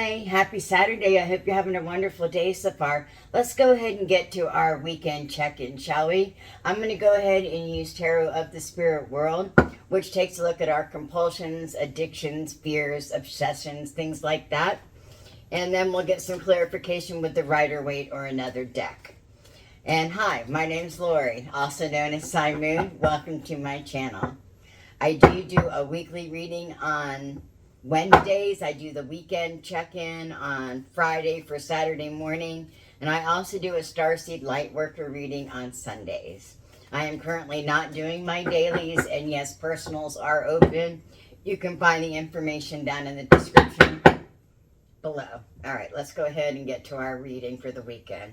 Hi, happy Saturday. I hope you're having a wonderful day so far. Let's go ahead and get to our weekend check-in, shall we? I'm going to go ahead and use Tarot of the Spirit World, which takes a look at our compulsions, addictions, fears, obsessions, things like that. And then we'll get some clarification with the Rider-Waite or another deck. And hi, my name's Lori, also known as Cy Moon. Welcome to my channel. I do a weekly reading on Wednesdays. I do the weekend check-in on Friday for Saturday morning. And I also do a Starseed Lightworker reading on Sundays. I am currently not doing my dailies, and yes, personals are open. You can find the information down in the description below. All right, let's go ahead and get to our reading for the weekend.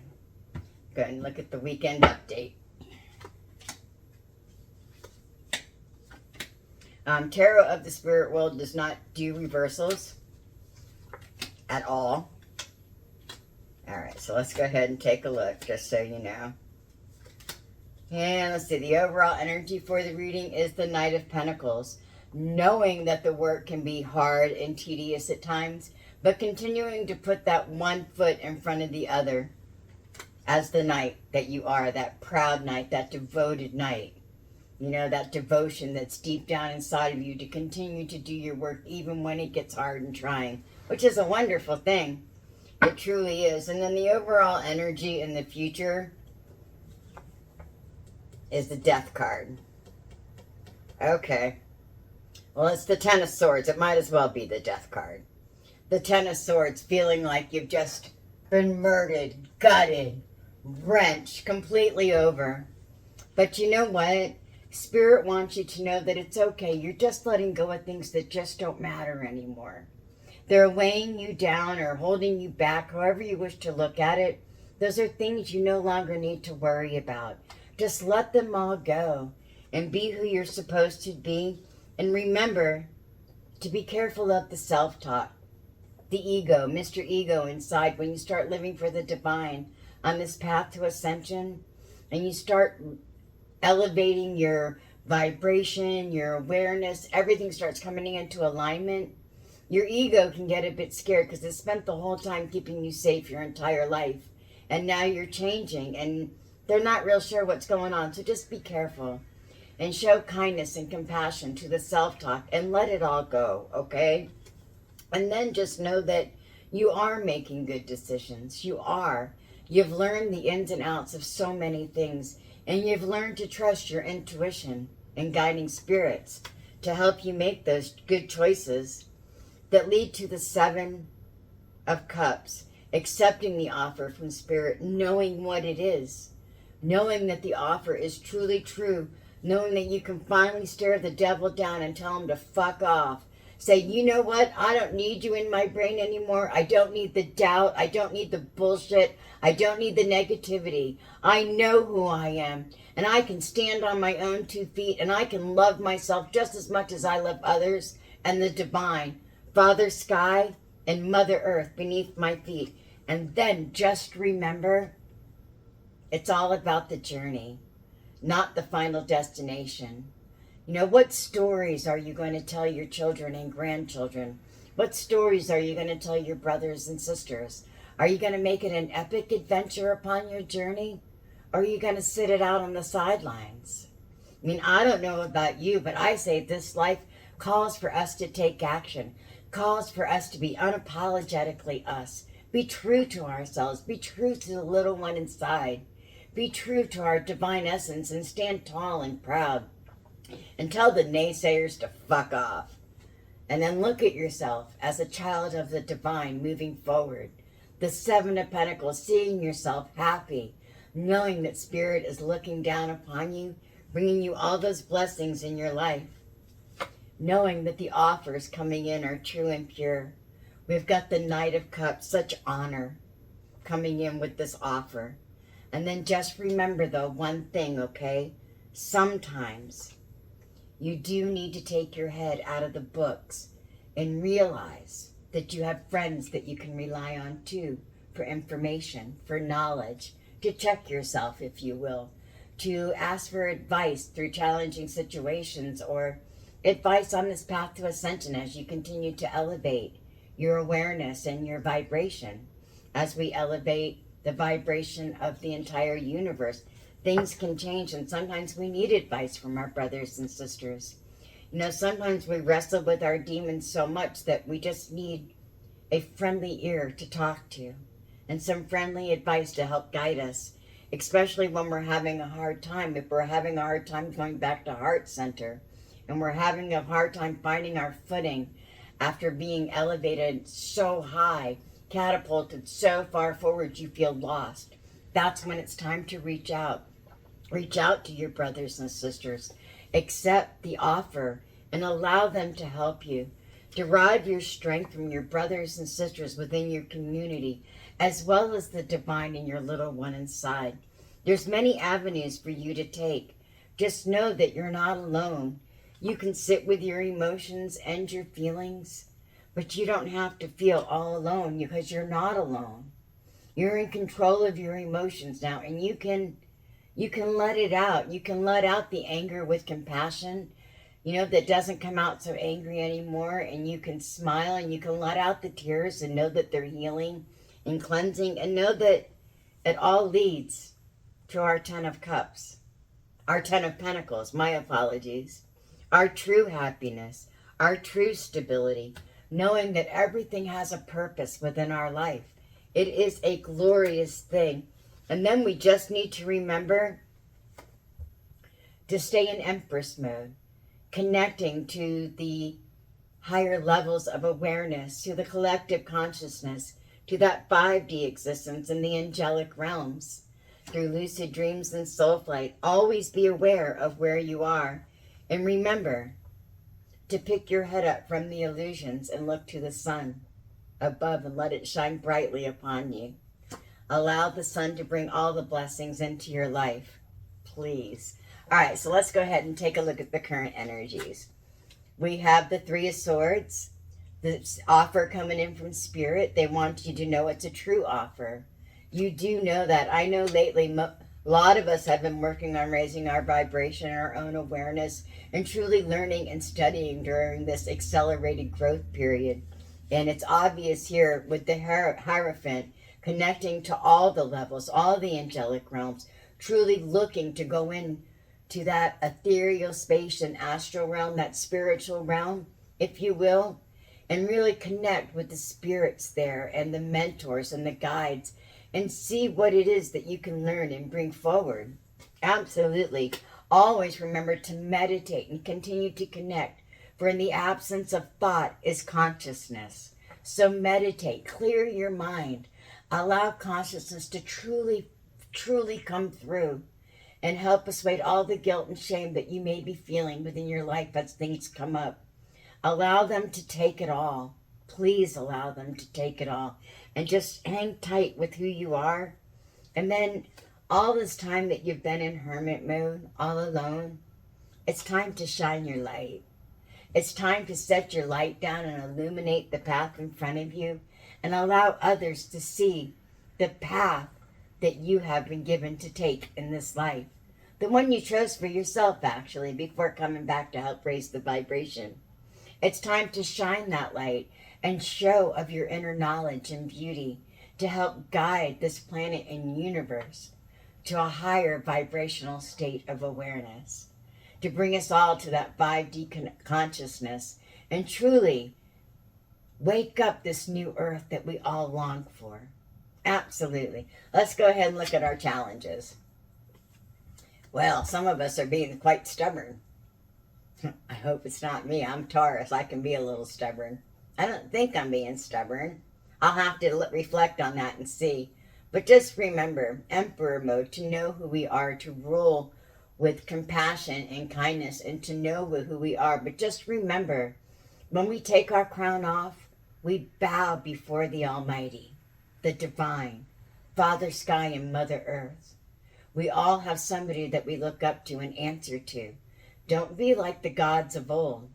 Go ahead and look at the weekend update. Tarot of the Spirit World does not do reversals at all. Alright, so let's go ahead and take a look, just so you know. And let's see, the overall energy for the reading is the Knight of Pentacles. Knowing that the work can be hard and tedious at times, but continuing to put that one foot in front of the other as the knight that you are, that proud knight, that devoted knight. You know, that devotion that's deep down inside of you to continue to do your work even when it gets hard and trying, which is a wonderful thing. It truly is. And then the overall energy in the future is the Death card. Okay. Well, it's the Ten of Swords. It might as well be the Death card. The Ten of Swords, feeling like you've just been murdered, gutted, wrenched completely over. But you know what? Spirit wants you to know that it's okay. You're just letting go of things that just don't matter anymore. They're weighing you down or holding you back, however you wish to look at it. Those are things you no longer need to worry about. Just let them all go and be who you're supposed to be. And remember to be careful of the self-talk, the ego, Mr. Ego inside. When you start living for the divine on this path to ascension and you start elevating your vibration, your awareness, everything starts coming into alignment. Your ego can get a bit scared because it spent the whole time keeping you safe your entire life. And now you're changing and they're not real sure what's going on. So just be careful and show kindness and compassion to the self-talk and let it all go, okay? And then just know that you are making good decisions. You are. You've learned the ins and outs of so many things. And you've learned to trust your intuition and guiding spirits to help you make those good choices that lead to the Seven of Cups. Accepting the offer from Spirit, knowing what it is. Knowing that the offer is truly true. Knowing that you can finally stare the devil down and tell him to fuck off. Say, you know what? I don't need you in my brain anymore. I don't need the doubt. I don't need the bullshit. I don't need the negativity. I know who I am. And I can stand on my own 2 feet. And I can love myself just as much as I love others and the divine. Father Sky and Mother Earth beneath my feet. And then just remember, it's all about the journey, not the final destination. You know, what stories are you going to tell your children and grandchildren? What stories are you going to tell your brothers and sisters? Are you going to make it an epic adventure upon your journey? Or are you going to sit it out on the sidelines? I mean, I don't know about you, but I say this life calls for us to take action, calls for us to be unapologetically us. Be true to ourselves. Be true to the little one inside. Be true to our divine essence and stand tall and proud. And tell the naysayers to fuck off. And then look at yourself as a child of the divine moving forward. The Seven of Pentacles, seeing yourself happy, knowing that Spirit is looking down upon you, bringing you all those blessings in your life. Knowing that the offers coming in are true and pure. We've got the Knight of Cups, such honor coming in with this offer. And then just remember though, one thing, okay? Sometimes you do need to take your head out of the books and realize that you have friends that you can rely on too for information, for knowledge, to check yourself, if you will, to ask for advice through challenging situations or advice on this path to ascension as you continue to elevate your awareness and your vibration. As we elevate the vibration of the entire universe, things can change, and sometimes we need advice from our brothers and sisters. You know, sometimes we wrestle with our demons so much that we just need a friendly ear to talk to and some friendly advice to help guide us, especially when we're having a hard time. If we're having a hard time going back to heart center and we're having a hard time finding our footing after being elevated so high, catapulted so far forward, you feel lost. That's when it's time to reach out. Reach out to your brothers and sisters. Accept the offer and allow them to help you. Derive your strength from your brothers and sisters within your community, as well as the divine in your little one inside. There's many avenues for you to take. Just know that you're not alone. You can sit with your emotions and your feelings, but you don't have to feel all alone because you're not alone. You're in control of your emotions now, and you can let it out. You can let out the anger with compassion, you know, that doesn't come out so angry anymore, and you can smile and you can let out the tears and know that they're healing and cleansing, and know that it all leads to our 10 of Cups, our 10 of Pentacles, my apologies, our true happiness, our true stability, knowing that everything has a purpose within our life. It is a glorious thing. And then we just need to remember to stay in Empress mode, connecting to the higher levels of awareness, to the collective consciousness, to that 5D existence in the angelic realms. Through lucid dreams and soul flight, always be aware of where you are. And remember to pick your head up from the illusions and look to the sun above and let it shine brightly upon you. Allow the sun to bring all the blessings into your life, please. All right, so let's go ahead and take a look at the current energies. We have the Three of Swords, this offer coming in from Spirit. They want you to know it's a true offer. You do know that. I know lately a lot of us have been working on raising our vibration, our own awareness, and truly learning and studying during this accelerated growth period. And it's obvious here with the Hierophant, connecting to all the levels, all the angelic realms, truly looking to go in to that ethereal space and astral realm, that spiritual realm, if you will, and really connect with the spirits there and the mentors and the guides and see what it is that you can learn and bring forward. Absolutely. Always remember to meditate and continue to connect, for in the absence of thought is consciousness. So meditate, clear your mind, allow consciousness to truly, truly come through and help assuage all the guilt and shame that you may be feeling within your life as things come up. Allow them to take it all. Please allow them to take it all. And just hang tight with who you are. And then all this time that you've been in hermit mode, all alone, it's time to shine your light. It's time to set your light down and illuminate the path in front of you and allow others to see the path that you have been given to take in this life. The one you chose for yourself, actually, before coming back to help raise the vibration. It's time to shine that light and show of your inner knowledge and beauty to help guide this planet and universe to a higher vibrational state of awareness, to bring us all to that 5D consciousness and truly wake up this new earth that we all long for. Absolutely. Let's go ahead and look at our challenges. Well, some of us are being quite stubborn. I hope it's not me. I'm Taurus. I can be a little stubborn. I don't think I'm being stubborn. I'll have to reflect on that and see. But just remember, Emperor mode, to know who we are, to rule with compassion and kindness, and to know who we are. But just remember, when we take our crown off, we bow before the Almighty, the Divine, Father Sky and Mother Earth. We all have somebody that we look up to and answer to. Don't be like the gods of old,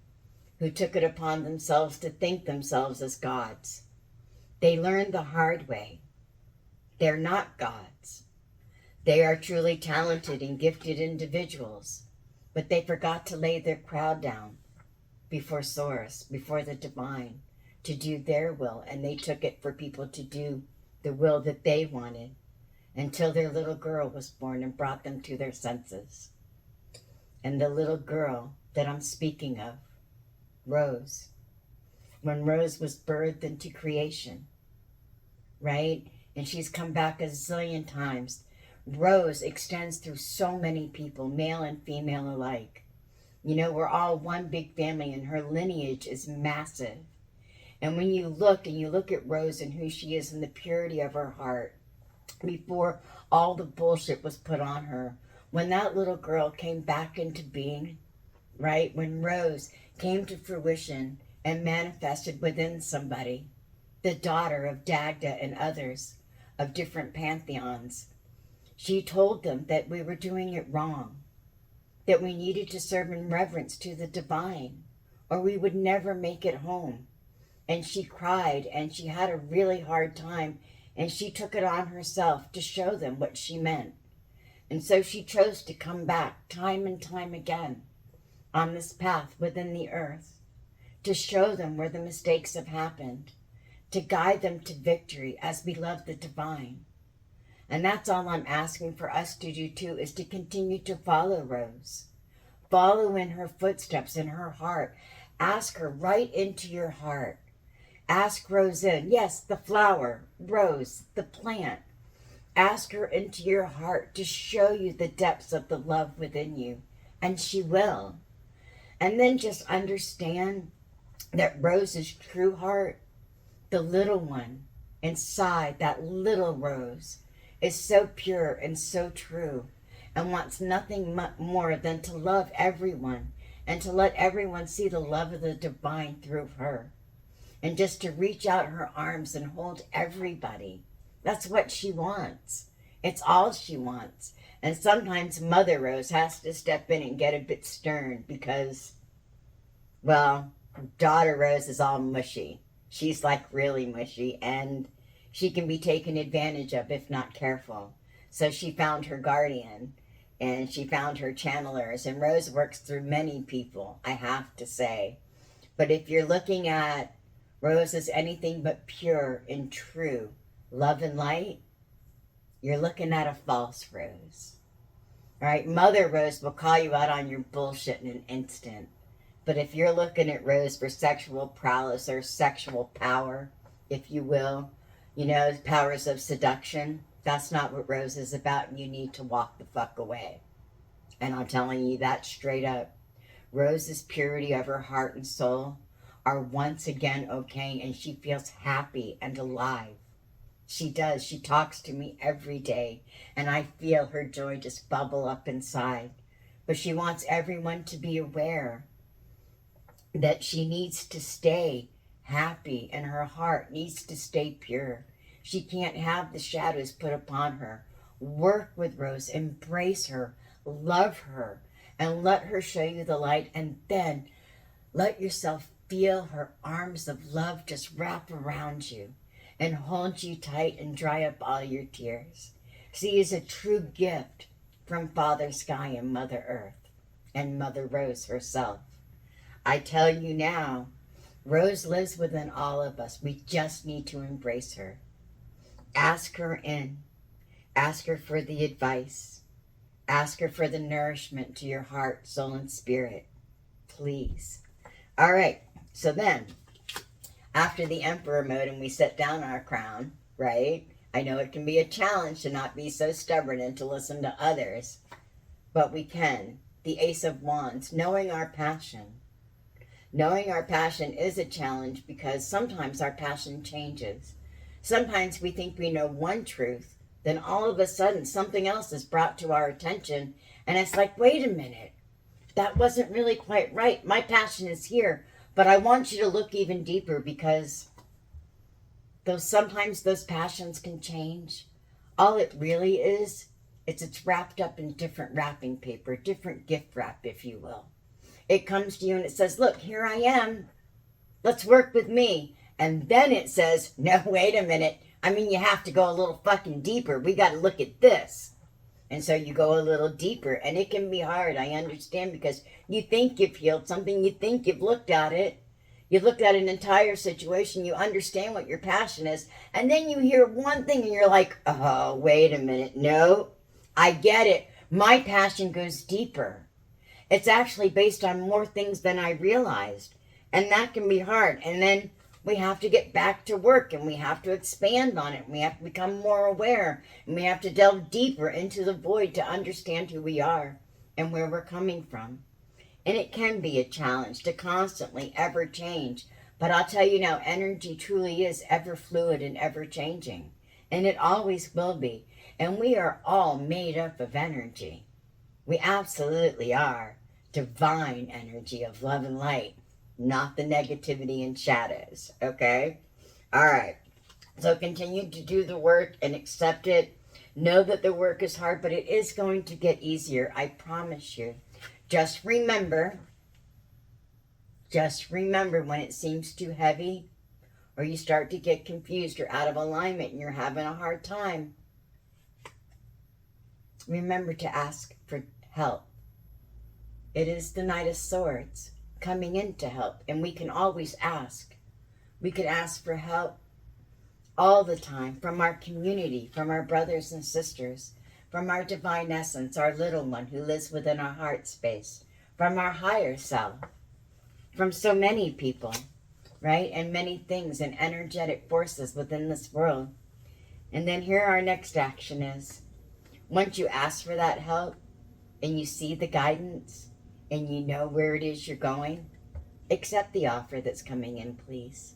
who took it upon themselves to think themselves as gods. They learned the hard way. They're not gods. They are truly talented and gifted individuals, but they forgot to lay their crown down before Source, before the divine, to do their will, and they took it for people to do the will that they wanted until their little girl was born and brought them to their senses. And the little girl that I'm speaking of, Rose, when Rose was birthed into creation, right? And she's come back a zillion times. Rose extends through so many people, male and female alike. You know, we're all one big family, and her lineage is massive. And when you look at Rose and who she is and the purity of her heart, before all the bullshit was put on her, when that little girl came back into being, right? When Rose came to fruition and manifested within somebody, the daughter of Dagda and others of different pantheons, she told them that we were doing it wrong, that we needed to serve in reverence to the divine, or we would never make it home. And she cried, and she had a really hard time, and she took it on herself to show them what she meant. And so she chose to come back time and time again on this path within the earth to show them where the mistakes have happened, to guide them to victory as we love the divine. And that's all I'm asking for us to do too, is to continue to follow Rose. Follow in her footsteps, in her heart. Ask her right into your heart. Ask Rose in. Yes, the flower, Rose, the plant. Ask her into your heart to show you the depths of the love within you. And she will. And then just understand that Rose's true heart, the little one inside, that little Rose, is so pure and so true and wants nothing more than to love everyone and to let everyone see the love of the divine through her. And just to reach out her arms and hold everybody. That's what she wants. It's all she wants. And sometimes Mother Rose has to step in and get a bit stern because, well, Daughter Rose is all mushy. She's like really mushy, and she can be taken advantage of if not careful. So she found her guardian, and she found her channelers. And Rose works through many people, I have to say. But if you're looking at Rose as anything but pure and true love and light, you're looking at a false Rose. All right, Mother Rose will call you out on your bullshit in an instant. But if you're looking at Rose for sexual prowess or sexual power, if you will, you know, powers of seduction, that's not what Rose is about, and you need to walk the fuck away. And I'm telling you that straight up. Rose's purity of her heart and soul are once again okay, and she feels happy and alive. She does. She talks to me every day, and I feel her joy just bubble up inside. But she wants everyone to be aware that she needs to stay happy, and her heart needs to stay pure. She can't have the shadows put upon her. Work with Rose, embrace her, love her, and let her show you the light, and then let yourself feel her arms of love just wrap around you and hold you tight and dry up all your tears. She is a true gift from Father Sky and Mother Earth and Mother Rose herself. I tell you now, Rose lives within all of us. We just need to embrace her. Ask her in. Ask her for the advice. Ask her for the nourishment to your heart, soul, and spirit. Please. All right. So then, after the Emperor mode and we set down our crown, right? I know it can be a challenge to not be so stubborn and to listen to others, but we can. The Ace of Wands, knowing our passion. Knowing our passion is a challenge because sometimes our passion changes. Sometimes we think we know one truth, then all of a sudden something else is brought to our attention, and it's like, wait a minute, that wasn't really quite right. My passion is here, but I want you to look even deeper because sometimes those passions can change. All it really is, it's wrapped up in different wrapping paper, different gift wrap, if you will. It comes to you and it says, look, here I am. Let's work with me. And then it says, no, wait a minute. I mean, you have to go a little fucking deeper. We got to look at this. And so you go a little deeper, and it can be hard. I understand, because you think you've healed something. You think you've looked at it. You look at an entire situation, you understand what your passion is, and then you hear one thing and you're like, oh, wait a minute. No, I get it. My passion goes deeper. It's actually based on more things than I realized. And that can be hard. And then we have to get back to work and we have to expand on it. We have to become more aware and we have to delve deeper into the void to understand who we are and where we're coming from. And it can be a challenge to constantly ever change. But I'll tell you now, energy truly is ever fluid and ever changing. And it always will be. And we are all made up of energy. We absolutely are. Divine energy of love and light, not the negativity and shadows, okay? All right. So continue to do the work and accept it. Know that the work is hard, but it is going to get easier. I promise you. Just remember when it seems too heavy or you start to get confused or out of alignment and you're having a hard time, remember to ask for help. It is the Knight of Swords coming in to help, and we can always ask. We can ask for help all the time from our community, from our brothers and sisters, from our divine essence, our little one who lives within our heart space, from our higher self, from so many people, right? And many things and energetic forces within this world. And then here our next action is, once you ask for that help and you see the guidance and you know where it is you're going, accept the offer that's coming in, please.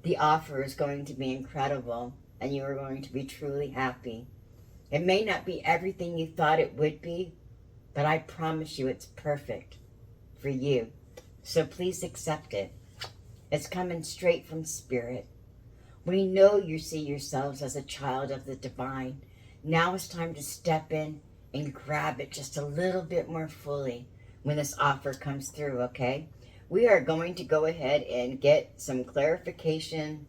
The offer is going to be incredible and you are going to be truly happy. It may not be everything you thought it would be, but I promise you it's perfect for you. So please accept it. It's coming straight from Spirit. We know you see yourselves as a child of the divine. Now it's time to step in and grab it just a little bit more fully when this offer comes through, okay? We are going to go ahead and get some clarification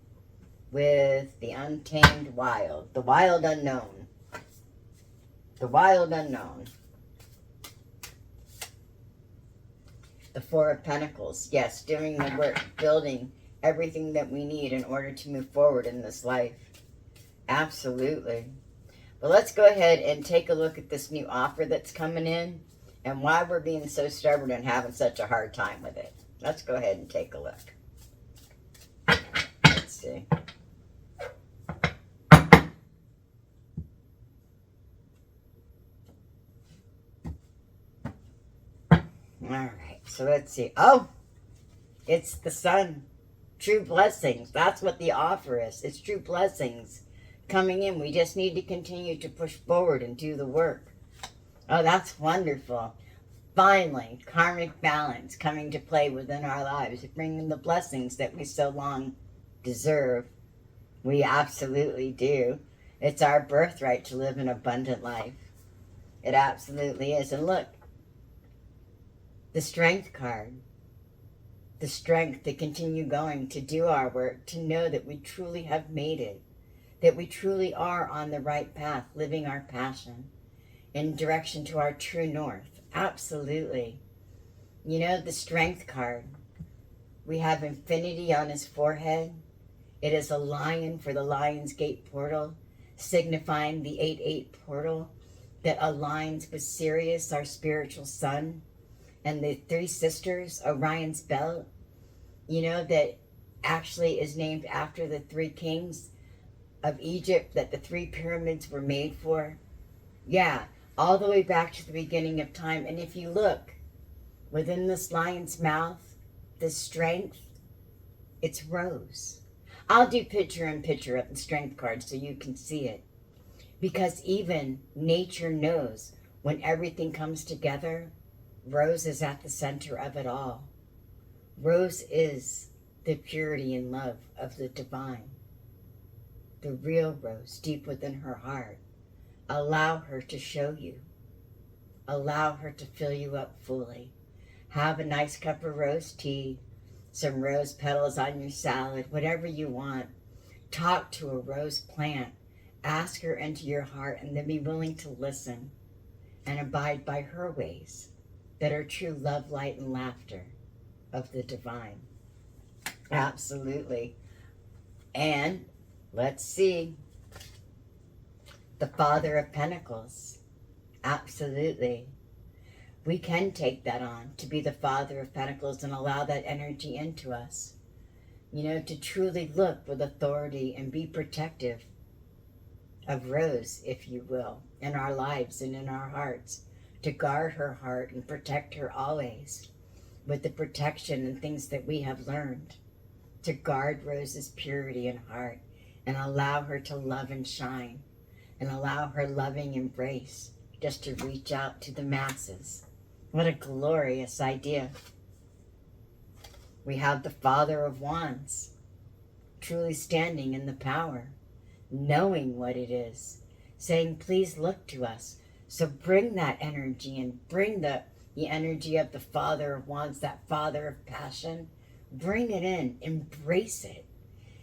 with the untamed wild, the wild unknown. The wild unknown. The Four of Pentacles. Yes, doing the work, building everything that we need in order to move forward in this life. Absolutely. But let's go ahead and take a look at this new offer that's coming in and why we're being so stubborn and having such a hard time with it. Let's go ahead and take a look. Let's see. All right, so let's see. Oh, it's the sun. True blessings. That's what the offer is. It's true blessings coming in. We just need to continue to push forward and do the work. Oh, that's wonderful. Finally, karmic balance coming to play within our lives, bringing the blessings that we so long deserve. We absolutely do. It's our birthright to live an abundant life. It absolutely is. And look, the Strength card. The strength to continue going, to do our work, to know that we truly have made it. That we truly are on the right path, living our passion in direction to our true north. Absolutely. You know, the Strength card. We have infinity on his forehead. It is a lion for the Lion's Gate portal, signifying the 8-8 portal that aligns with Sirius, our spiritual sun, and the three sisters, Orion's belt, you know, that actually is named after the three kings of Egypt that the three pyramids were made for. Yeah, all the way back to the beginning of time. And if you look within this lion's mouth, the strength, it's rose. I'll do picture-in-picture of the Strength card so you can see it. Because even nature knows when everything comes together, rose is at the center of it all. Rose is the purity and love of the divine. The real Rose deep within her heart. Allow her to show you. Allow her to fill you up fully. Have a nice cup of rose tea, some rose petals on your salad, whatever you want. Talk to a rose plant. Ask her into your heart and then be willing to listen and abide by her ways that are true love, light, and laughter of the divine. Absolutely. And let's see. The Father of Pentacles. Absolutely. We can take that on to be the Father of Pentacles and allow that energy into us. You know, to truly look with authority and be protective of Rose, if you will, in our lives and in our hearts. To guard her heart and protect her always with the protection and things that we have learned. To guard Rose's purity and heart and allow her to love and shine and allow her loving embrace just to reach out to the masses. What a glorious idea. We have the Father of Wands truly standing in the power, knowing what it is, saying, please look to us. So bring that energy and bring the energy of the Father of Wands, that Father of passion. Bring it in, embrace it.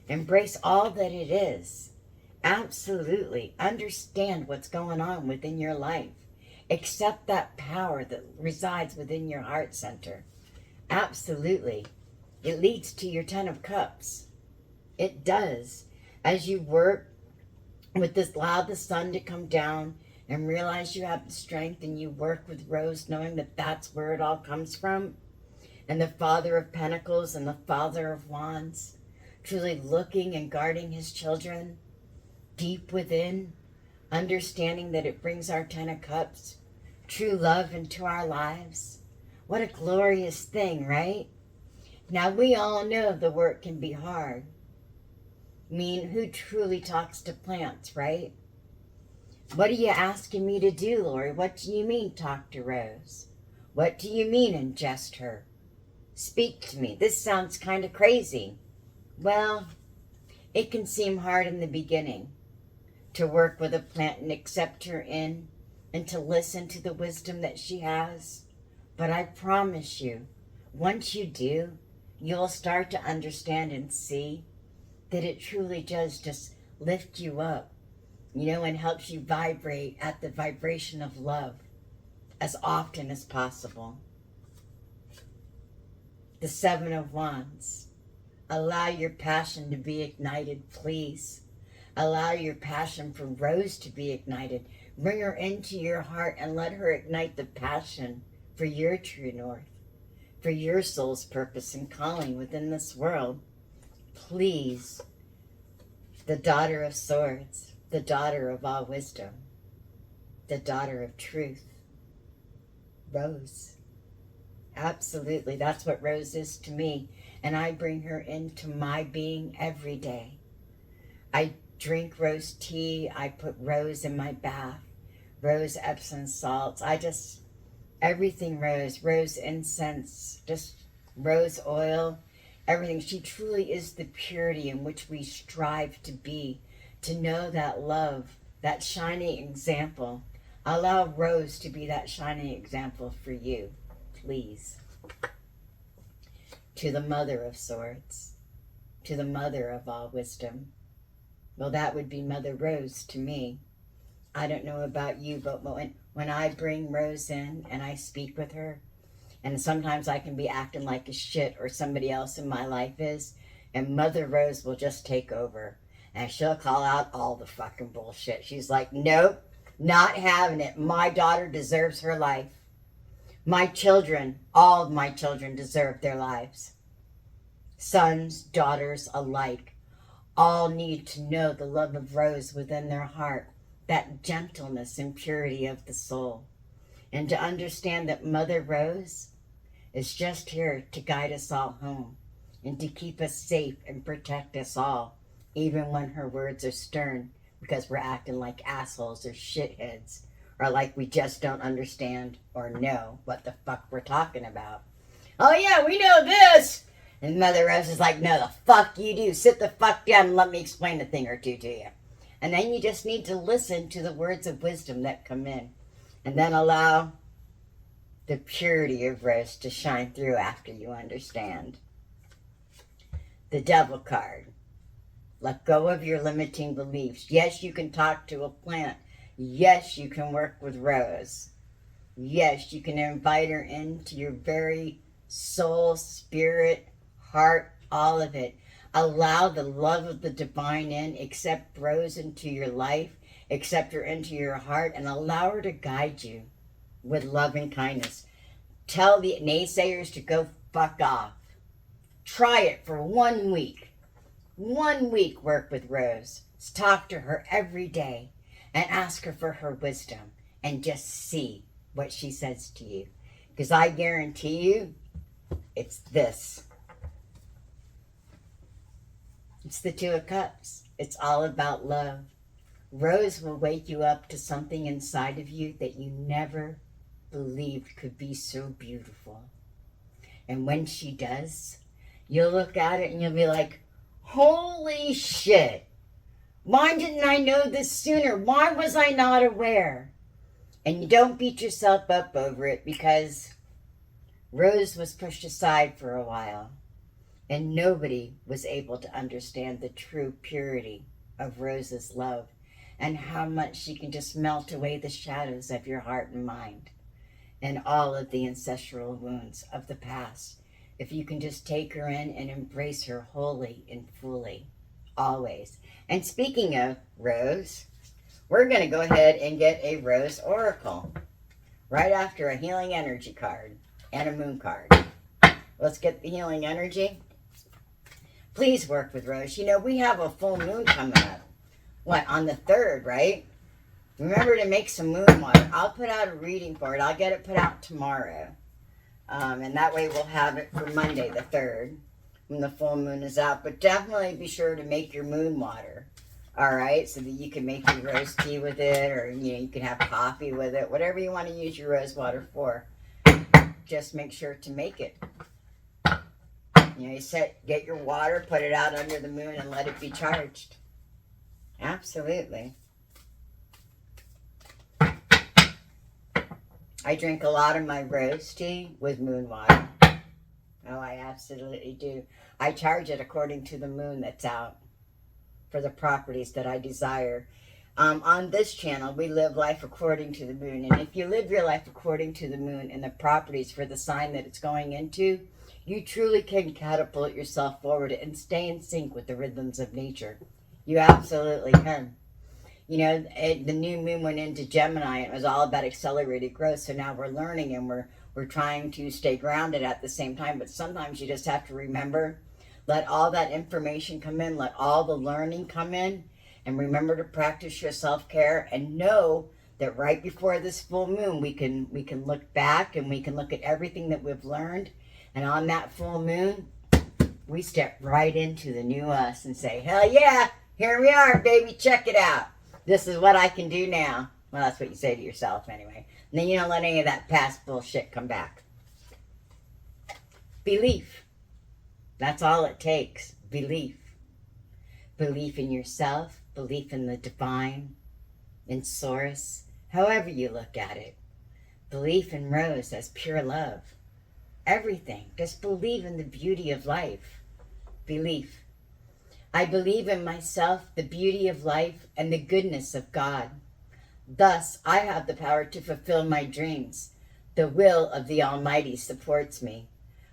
Embrace all that it is. Absolutely. Understand what's going on within your life. Accept that power that resides within your heart center. Absolutely. It leads to your 10 of Cups. It does. As you work with this, allow the sun to come down and realize you have the strength, and you work with Rose knowing that that's where it all comes from. And the Father of Pentacles and the Father of Wands, truly looking and guarding his children deep within, understanding that it brings our 10 of Cups, true love into our lives. What a glorious thing, right? Now, we all know the work can be hard. I mean, who truly talks to plants, right? What are you asking me to do, Lori? What do you mean talk to Rose? What do you mean ingest her? Speak to me. This sounds kind of crazy. Well, it can seem hard in the beginning to work with a plant and accept her in and to listen to the wisdom that she has. But I promise you, once you do, you'll start to understand and see that it truly does just lift you up, you know, and helps you vibrate at the vibration of love as often as possible. The 7 of Wands. Allow your passion to be ignited, please. Allow your passion for Rose to be ignited. Bring her into your heart and let her ignite the passion for your true north, for your soul's purpose and calling within this world. Please. The Daughter of Swords, the daughter of all wisdom, the daughter of truth, Rose. Absolutely, that's what Rose is to me, and I bring her into my being every day. I drink rose tea, I put rose in my bath, rose Epsom salts, everything rose incense, just rose oil, everything. She truly is the purity in which we strive to be, to know that love, that shining example. Allow Rose to be that shining example for you, please. To the Mother of Swords, to the Mother of all wisdom. Well, that would be Mother Rose to me. I don't know about you, but when I bring Rose in and I speak with her, and sometimes I can be acting like a shit or somebody else in my life is, and Mother Rose will just take over. And she'll call out all the fucking bullshit. She's like, nope, not having it. My daughter deserves her life. My children, all of my children deserve their lives. Sons, daughters alike, all need to know the love of Rose within their heart, that gentleness and purity of the soul. And to understand that Mother Rose is just here to guide us all home and to keep us safe and protect us all, even when her words are stern because we're acting like assholes or shitheads, or like we just don't understand or know what the fuck we're talking about. Oh yeah, we know this! And Mother Rose is like, no, the fuck you do. Sit the fuck down and let me explain a thing or two to you. And then you just need to listen to the words of wisdom that come in. And then allow the purity of Rose to shine through after you understand. The Devil card. Let go of your limiting beliefs. Yes, you can talk to a plant. Yes, you can work with Rose. Yes, you can invite her into your very soul, spirit, heart, all of it. Allow the love of the divine in, accept Rose into your life, accept her into your heart, and allow her to guide you with love and kindness. Tell the naysayers to go fuck off. Try it for 1 week. 1 week work with Rose. Talk to her every day and ask her for her wisdom and just see what she says to you. Because I guarantee you, it's this. It's the Two of Cups. It's all about love. Rose will wake you up to something inside of you that you never believed could be so beautiful. And when she does, you'll look at it and you'll be like, holy shit. Why didn't I know this sooner? Why was I not aware? And you don't beat yourself up over it, because Rose was pushed aside for a while. And nobody was able to understand the true purity of Rose's love and how much she can just melt away the shadows of your heart and mind and all of the ancestral wounds of the past. If you can just take her in and embrace her wholly and fully, always. And speaking of Rose, we're going to go ahead and get a Rose Oracle right after a Healing Energy card and a Moon card. Let's get the Healing Energy. Please work with Rose. You know, we have a full moon coming up. What, on the 3rd, right? Remember to make some moon water. I'll put out a reading for it. I'll get it put out tomorrow. And that way we'll have it for Monday the 3rd when the full moon is out. But definitely be sure to make your moon water. All right? So that you can make your rose tea with it, or you can have coffee with it. Whatever you want to use your rose water for. Just make sure to make it. You get your water, put it out under the moon, and let it be charged. Absolutely. I drink a lot of my rose tea with moon water. Oh, I absolutely do. I charge it according to the moon that's out for the properties that I desire. On this channel, we live life according to the moon. And if you live your life according to the moon and the properties for the sign that it's going into, you truly can catapult yourself forward and stay in sync with the rhythms of nature. You absolutely can. You know, the new moon went into Gemini. It was all about accelerated growth. So now we're learning and we're trying to stay grounded at the same time. But sometimes you just have to remember, let all that information come in, let all the learning come in, and remember to practice your self-care and know that right before this full moon, we can look back and we can look at everything that we've learned. And on that full moon, we step right into the new us and say, hell yeah, here we are, baby, check it out. This is what I can do now. Well, that's what you say to yourself anyway. And then you don't let any of that past bullshit come back. Belief. That's all it takes. Belief. Belief in yourself, belief in the divine, in Source, however you look at it. Belief in Rose as pure love. Everything. Just believe in the beauty of life. Belief. I believe in myself, the beauty of life, and the goodness of God. Thus, I have the power to fulfill my dreams. The will of the Almighty supports me.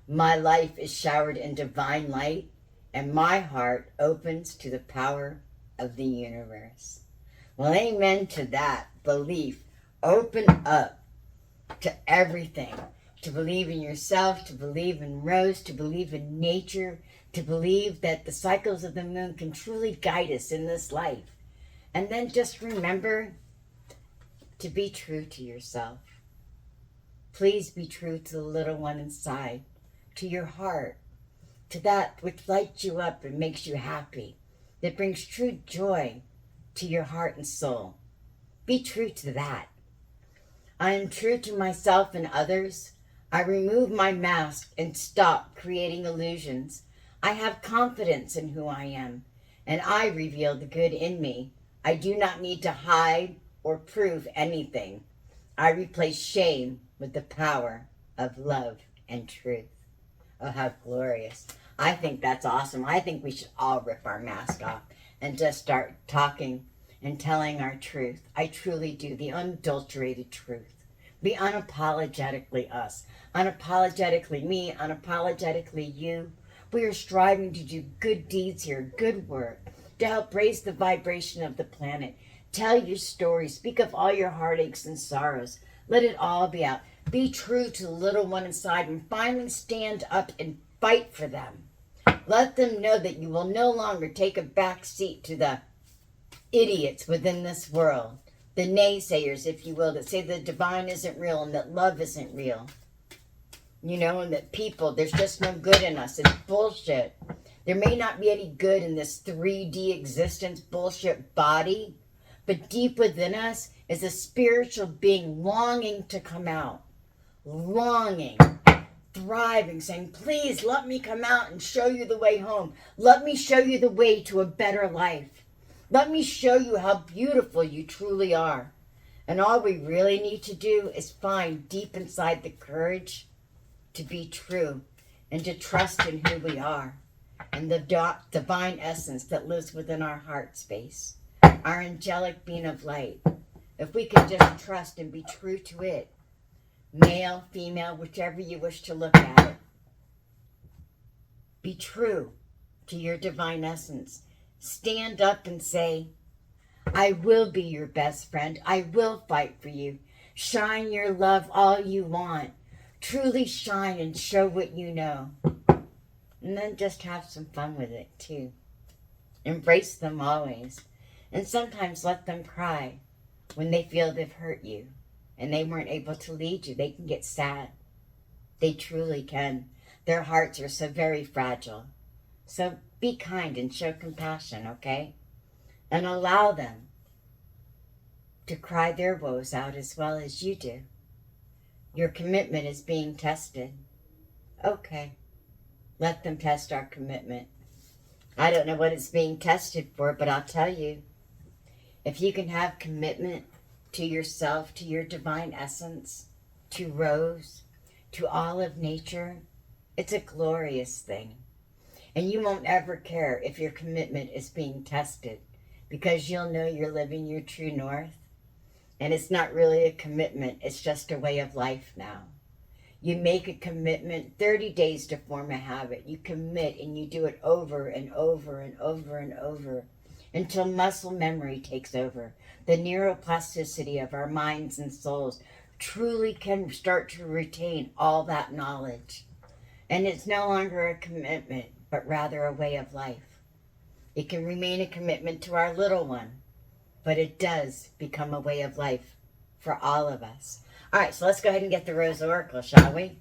My life is showered in divine light, and my heart opens to the power of the universe. Well, amen to that. Belief. Open up to everything. To believe in yourself, to believe in Rose, to believe in nature, to believe that the cycles of the moon can truly guide us in this life. And then just remember to be true to yourself. Please be true to the little one inside, to your heart, to that which lights you up and makes you happy, that brings true joy to your heart and soul. Be true to that. I am true to myself and others. I remove my mask and stop creating illusions. I have confidence in who I am, and I reveal the good in me. I do not need to hide or prove anything. I replace shame with the power of love and truth. Oh, how glorious. I think that's awesome. I think we should all rip our mask off and just start talking and telling our truth. I truly do, the unadulterated truth. Be unapologetically us, unapologetically me, unapologetically you. We are striving to do good deeds here, good work, to help raise the vibration of the planet. Tell your story. Speak of all your heartaches and sorrows. Let it all be out. Be true to the little one inside and finally stand up and fight for them. Let them know that you will no longer take a back seat to the idiots within this world. The naysayers, if you will, that say the divine isn't real and that love isn't real. You know, and that people, there's just no good in us. It's bullshit. There may not be any good in this 3D existence bullshit body, but deep within us is a spiritual being longing to come out. Longing, thriving, saying, please let me come out and show you the way home. Let me show you the way to a better life. Let me show you how beautiful you truly are. And all we really need to do is find deep inside the courage to be true and to trust in who we are and the divine essence that lives within our heart space, our angelic being of light. If we can just trust and be true to it, male, female, whichever you wish to look at it, be true to your divine essence. Stand up and say, I will be your best friend. I will fight for you. Shine your love all you want. Truly shine and show what you know. And then just have some fun with it too. Embrace them always. And sometimes let them cry when they feel they've hurt you and they weren't able to lead you. They can get sad. They truly can. Their hearts are so very fragile. So be kind and show compassion, okay? And allow them to cry their woes out as well as you do. Your commitment is being tested. Okay. Let them test our commitment. I don't know what it's being tested for, but I'll tell you, if you can have commitment to yourself, to your divine essence, to Rose, to all of nature, it's a glorious thing. And you won't ever care if your commitment is being tested because you'll know you're living your true north. And it's not really a commitment, it's just a way of life now. You make a commitment, 30 days to form a habit. You commit and you do it over and over and over and over until muscle memory takes over. The neuroplasticity of our minds and souls truly can start to retain all that knowledge. And it's no longer a commitment, but rather a way of life. It can remain a commitment to our little one, but it does become a way of life for all of us. All right, so let's go ahead and get the Rose Oracle, shall we?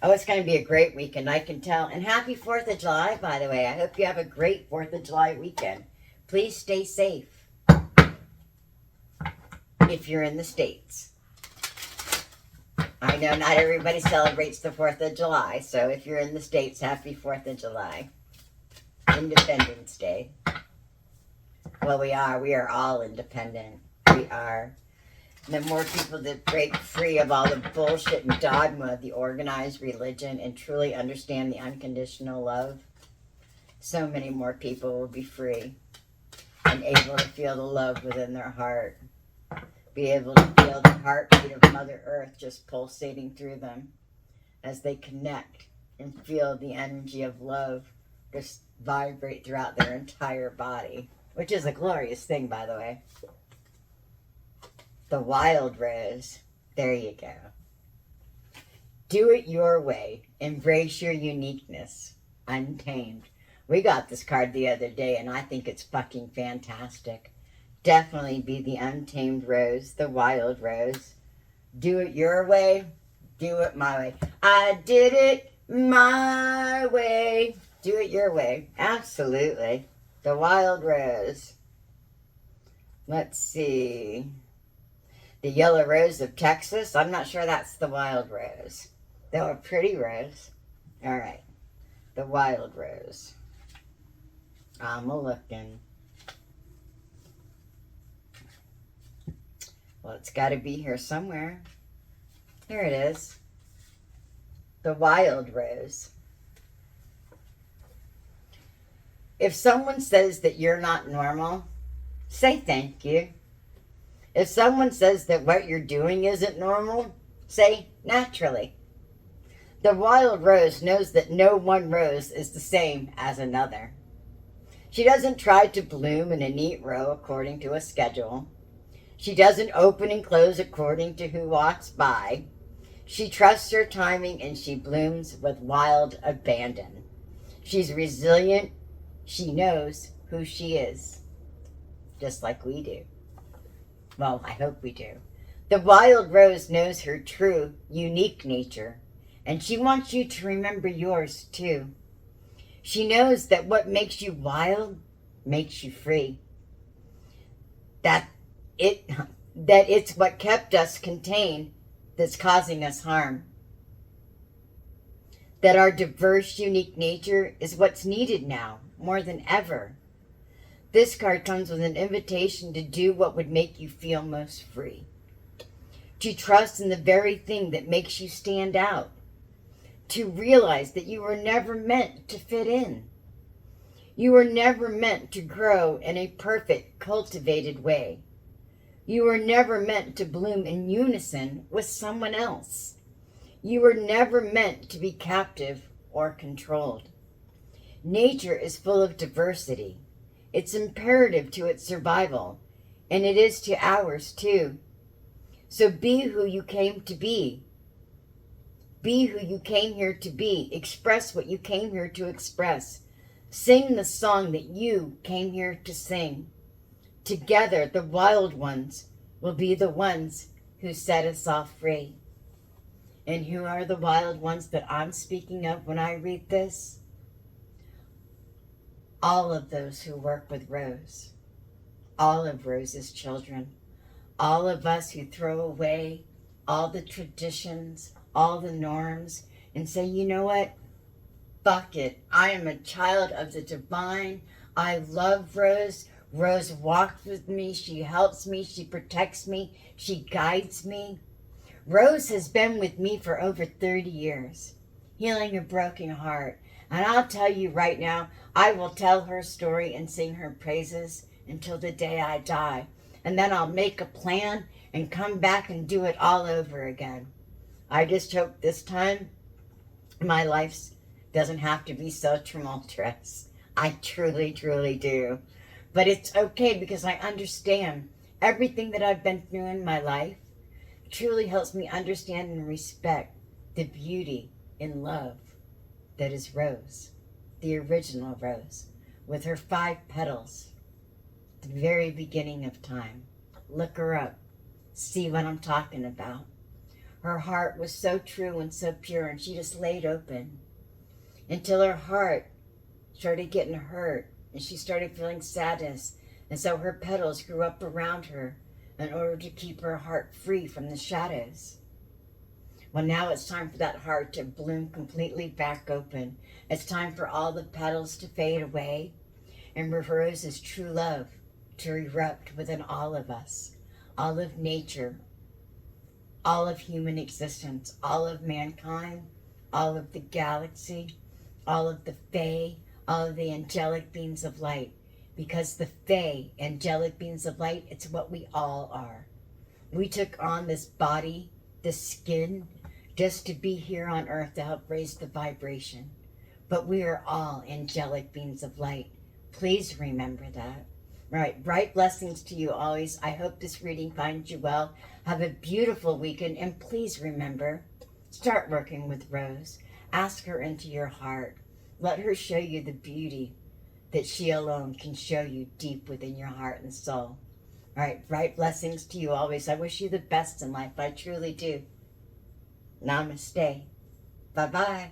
Oh, it's going to be a great weekend, I can tell. And happy 4th of July, by the way. I hope you have a great 4th of July weekend. Please stay safe if you're in the States. I know not everybody celebrates the 4th of July, so if you're in the States, happy 4th of July. Independence Day. Well, we are all independent. We are. The more people that break free of all the bullshit and dogma of the organized religion and truly understand the unconditional love, so many more people will be free and able to feel the love within their heart. Be able to feel the heartbeat of Mother Earth just pulsating through them as they connect and feel the energy of love just vibrate throughout their entire body, which is a glorious thing, by the way. The Wild Rose. There you go. Do it your way. Embrace your uniqueness. Untamed. We got this card the other day, and I think it's fucking fantastic. Definitely be the untamed rose, the wild rose. Do it your way. Do it my way. I did it my way. Do it your way. Absolutely. The wild rose. Let's see. The yellow rose of Texas. I'm not sure that's the wild rose. Though a pretty rose. All right. The wild rose. I'm a-looking. Well, it's got to be here somewhere. Here it is. The wild rose. If someone says that you're not normal, say thank you. If someone says that what you're doing isn't normal, say naturally. The wild rose knows that no one rose is the same as another. She doesn't try to bloom in a neat row according to a schedule. She doesn't open and close according to who walks by. She trusts her timing and she blooms with wild abandon. She's resilient. She knows who she is, just like we do. Well, I hope we do. The wild rose knows her true, unique nature, and she wants you to remember yours too. She knows that what makes you wild makes you free. That it's what kept us contained that's causing us harm. That our diverse, unique nature is what's needed now, more than ever. This card comes with an invitation to do what would make you feel most free. To trust in the very thing that makes you stand out. To realize that you were never meant to fit in. You were never meant to grow in a perfect, cultivated way. You were never meant to bloom in unison with someone else. You were never meant to be captive or controlled. Nature is full of diversity. It's imperative to its survival, and it is to ours too. So be who you came to be. Be who you came here to be. Express what you came here to express. Sing the song that you came here to sing. Together, the wild ones will be the ones who set us all free. And who are the wild ones that I'm speaking of when I read this? All of those who work with Rose. All of Rose's children. All of us who throw away all the traditions, all the norms, and say, you know what? Fuck it. I am a child of the divine. I love Rose. Rose walks with me. She helps me. She protects me. She guides me. Rose has been with me for over 30 years, healing a broken heart. And I'll tell you right now, I will tell her story and sing her praises until the day I die. And then I'll make a plan and come back and do it all over again. I just hope this time my life doesn't have to be so tumultuous. I truly, truly do. But it's okay because I understand everything that I've been through in my life truly helps me understand and respect the beauty and love that is Rose, the original Rose, with her 5 petals, the very beginning of time. Look her up. See what I'm talking about. Her heart was so true and so pure, and she just laid open until her heart started getting hurt and she started feeling sadness. And so her petals grew up around her in order to keep her heart free from the shadows. Well, now it's time for that heart to bloom completely back open. It's time for all the petals to fade away and for Rose's true love to erupt within all of us, all of nature, all of human existence, all of mankind, all of the galaxy, all of the Fae, all of the angelic beings of light. Because the Fae, angelic beings of light, it's what we all are. We took on this body, this skin, just to be here on earth to help raise the vibration. But we are all angelic beings of light. Please remember that. Right, bright blessings to you always. I hope this reading finds you well. Have a beautiful weekend, and please remember, start working with Rose. Ask her into your heart. Let her show you the beauty that she alone can show you deep within your heart and soul. All right, bright blessings to you always. I wish you the best in life. I truly do. Namaste. Bye-bye.